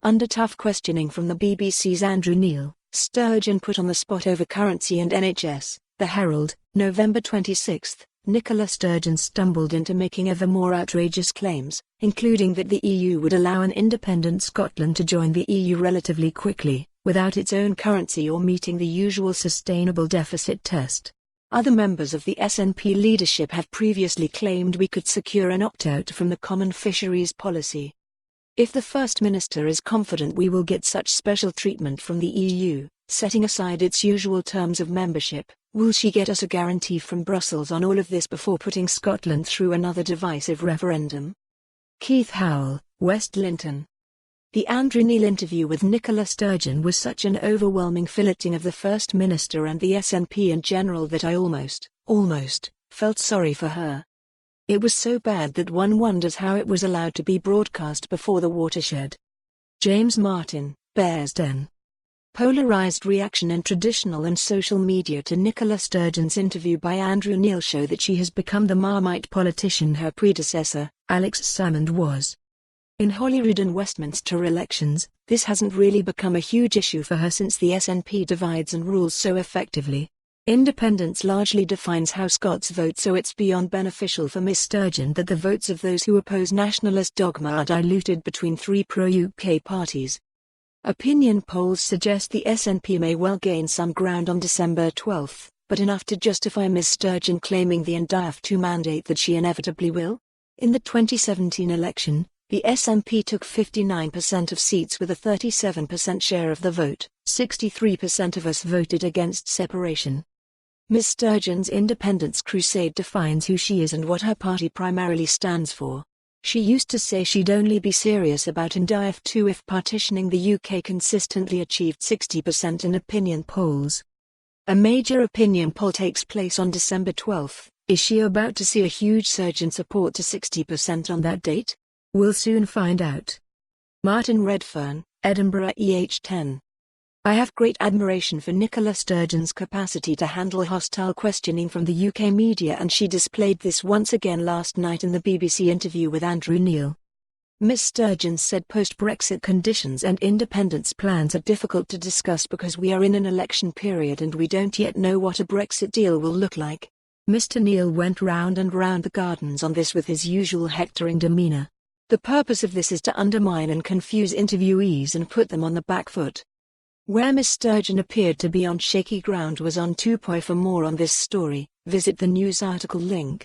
Under tough questioning from the BBC's Andrew Neil, Sturgeon put on the spot over currency and NHS. The Herald, November 26. Nicola Sturgeon stumbled into making ever more outrageous claims, including that the EU would allow an independent Scotland to join the EU relatively quickly, without its own currency or meeting the usual sustainable deficit test. Other members of the SNP leadership have previously claimed we could secure an opt-out from the Common Fisheries policy. If the First Minister is confident we will get such special treatment from the EU, setting aside its usual terms of membership, will she get us a guarantee from Brussels on all of this before putting Scotland through another divisive referendum? Keith Howell, West Linton. The Andrew Neil interview with Nicola Sturgeon was such an overwhelming filleting of the First Minister and the SNP in general that I almost felt sorry for her. It was so bad that one wonders how it was allowed to be broadcast before the watershed. James Martin, Bearsden. Polarized reaction in traditional and social media to Nicola Sturgeon's interview by Andrew Neil show that she has become the Marmite politician her predecessor, Alex Salmond, was. In Holyrood and Westminster elections, this hasn't really become a huge issue for her since the SNP divides and rules so effectively. Independence largely defines how Scots vote, so it's beyond beneficial for Ms Sturgeon that the votes of those who oppose nationalist dogma are diluted between three pro-UK parties. Opinion polls suggest the SNP may well gain some ground on December 12, but enough to justify Ms Sturgeon claiming the NDIF 2 mandate that she inevitably will? In the 2017 election, the SNP took 59% of seats with a 37% share of the vote. 63% of us voted against separation. Ms Sturgeon's independence crusade defines who she is and what her party primarily stands for. She used to say she'd only be serious about NDIF 2 if partitioning the UK consistently achieved 60% in opinion polls. A major opinion poll takes place on December 12. Is she about to see a huge surge in support to 60% on that date? We'll soon find out. Martin Redfern, Edinburgh EH10. I have great admiration for Nicola Sturgeon's capacity to handle hostile questioning from the UK media, and she displayed this once again last night in the BBC interview with Andrew Neil. Ms Sturgeon said post-Brexit conditions and independence plans are difficult to discuss because we are in an election period and we don't yet know what a Brexit deal will look like. Mr Neil went round and round the gardens on this with his usual hectoring demeanour. The purpose of this is to undermine and confuse interviewees and put them on the back foot. Where Ms Sturgeon appeared to be on shaky ground was on 2poi. For more on this story, visit the news article link.